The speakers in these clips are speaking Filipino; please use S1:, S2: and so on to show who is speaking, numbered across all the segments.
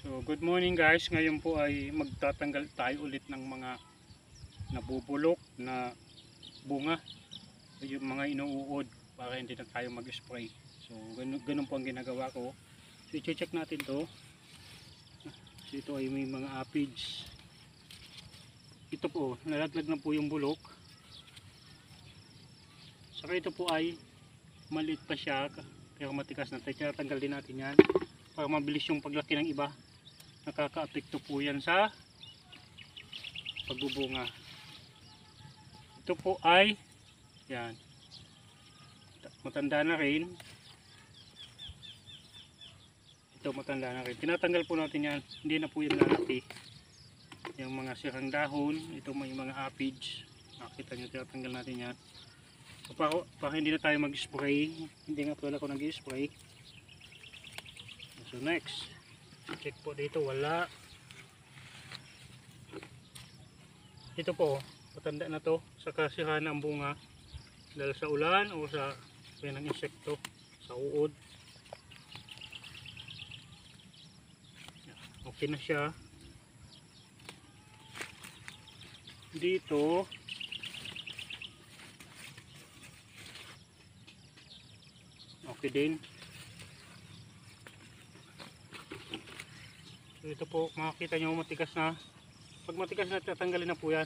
S1: So good morning guys, ngayon po ay magtatanggal tayo ulit ng mga nabubulok na bunga, yung mga inuuod para hindi na tayo mag-spray. So ganun po ang ginagawa ko. So i-check natin to. So ito ay may mga aphids. Ito po, nalaglag na po yung bulok. Saka ito po ay maliit pa siya pero matikas na. Tinatanggal din natin yan para mabilis yung paglaki ng iba. Nakaka-apekto po yan sa pagbubunga. Ito po ay yan, matanda na rin. Ito matanda na rin. Tinatanggal po natin yan. Hindi na po yan lalaki. Yung mga sirang dahon, ito may mga aphids. Nakita nyo, tinatanggal natin yan. So, para hindi na tayo mag-spray. Hindi nga pala ako nag-spray. So next, check po dito, wala. Ito po, matanda na to. Saka sira na ang bunga dahil sa ulan o sa ng insekto, sa uod. Okay na siya. Dito okay din. So ito po, makikita nyo matigas na. Pag matigas na, tatanggalin na po yan.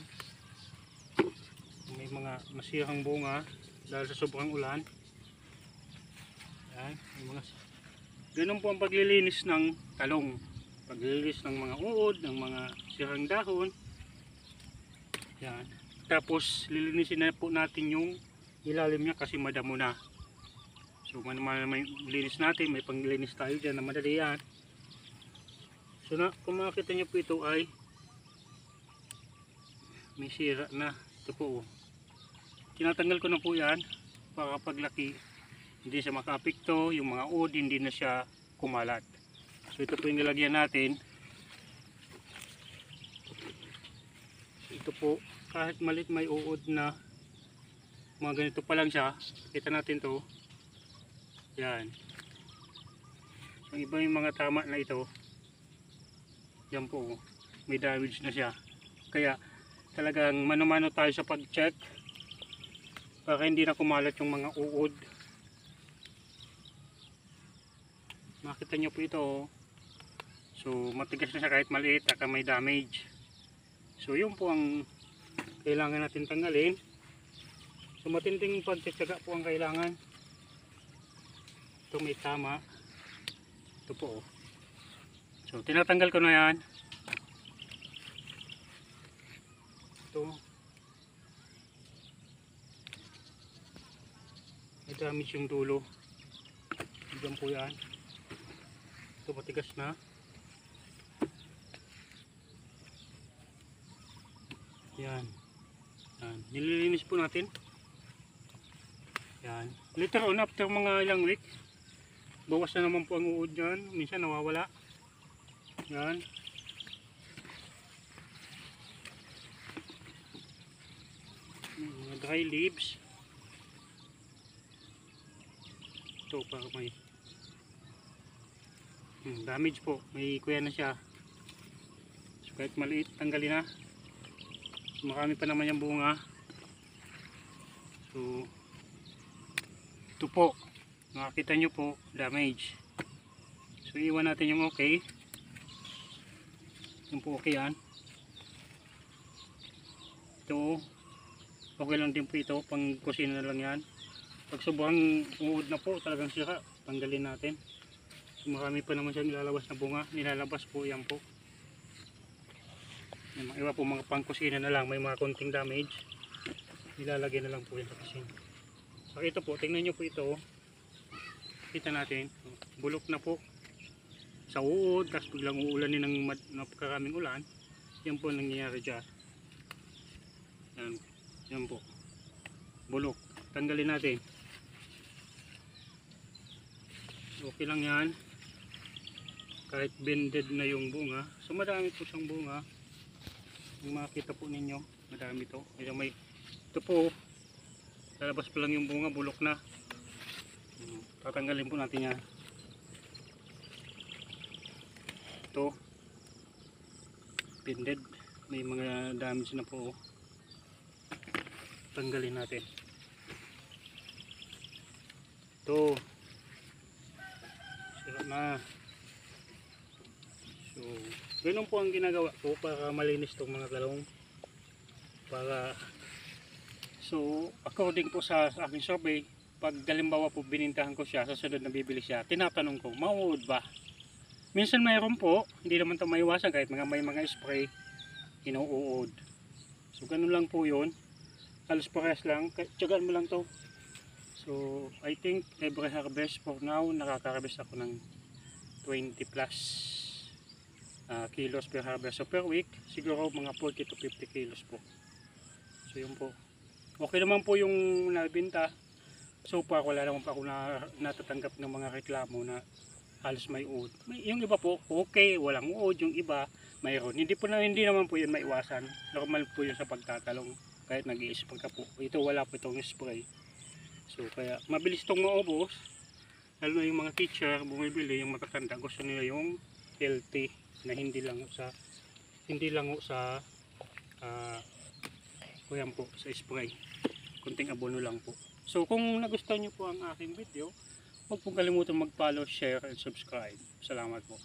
S1: May mga nasirang bunga dahil sa sobrang ulan. Yan, may mga... Ganun po ang paglilinis ng talong. Paglilinis ng mga uod, ng mga sirang dahon. Yan. Tapos lilinisin na po natin yung ilalim niya kasi madamo na. So may linis natin, may panglinis tayo dyan na madali yan. So kung makikita nyo po ito ay may sira na. Ito po, tinatanggal ko na po yan para paglaki hindi siya maka-apekto, yung mga uod hindi na siya kumalat. So ito po yung nilagyan natin. Ito po, kahit malit may uod na mga ganito pa lang siya, kita natin to. Yan. Ang iba yung mga tama na ito, yan po, may damage na siya. Kaya talagang mano-mano tayo sa pag-check para hindi na kumalat yung mga uod. Makita nyo po ito. So matigas na siya kahit maliit, saka may damage. So yun po ang kailangan natin tanggalin. So matinding pagtsatsaga po ang kailangan. Ito may tama. Ito po. So tinatanggal ko na yan. Ito. May damage yung dulo. Diyan po yan. Ito matigas na. Yan. Yan. Nililinis po natin. Yan. Later on, after mga ilang week, bawas na naman po ang uod dyan. Minsan nawawala. Yan. Mga dry leaves. Ito para may damage po. May kuya na siya. So kahit maliit, tanggalin na. So, marami pa naman yung bunga. So ito po. Makikita nyo po, damage. So iwan natin yung okay. Yung po okay yan. Ito, okay lang din po ito. Pang kusina na lang yan. Pag sobrang uod na po, talagang sira, tanggalin natin. So marami pa naman siyang ilalabas na bunga. Nilalabas po yan po. Yung mga iba po, mga pang kusina na lang. May mga konting damage. Nilalagay na lang po yan sa kusina. So ito po, tingnan nyo po ito. Kita natin, bulok na po sa uod, tapos biglang uulanin ng napakaraming ulan. Yan po nangyayari dyan. Yan, yan po, bulok. Tanggalin natin. Okay lang yan kahit bended na yung bunga. So madami po siyang bunga. Kung makita po ninyo, madami to. Kaya may, ito po, lalabas pa lang yung bunga, bulok na. Tatanggalin po natin yan. Ito, suspended, may mga damage na po. Tanggalin natin ito, sira na. So ganun po ang ginagawa ko para malinis itong mga talong. So according po sa aking survey, pag halimbawa po binintahan ko siya, sa sunod na bibili siya, tinatanong ko, mauud ba? Minsan mayroon po, hindi naman ito maiwasan kahit may mga spray, inuud. So ganun lang po yun, halos parehas lang, tiyagaan mo lang to. So I think every harvest for now, nakaka-harvest ako ng 20 plus kilos per harvest. So per week, siguro mga 40 to 50 kilos po. So yun po. Okay naman po yung nabinta. So far wala naman pa ako natatanggap ng mga reklamo na halos may uod. Yung iba po, okay, walang uod. Yung iba, mayroon. Hindi naman po yun maiwasan. Normal po yun sa pagtatalong. Kahit nag-i-spray ka po. Ito wala po itong spray. So kaya mabilis itong maubos. Lalo na yung mga teacher, bumibili, yung matatanda. Gusto nila yung healthy na hindi lang sa kuyan po, sa spray. Kunting abono lang po. So kung nagustuhan nyo po ang aking video, huwag pong kalimutan mag-follow, share, and subscribe. Salamat po.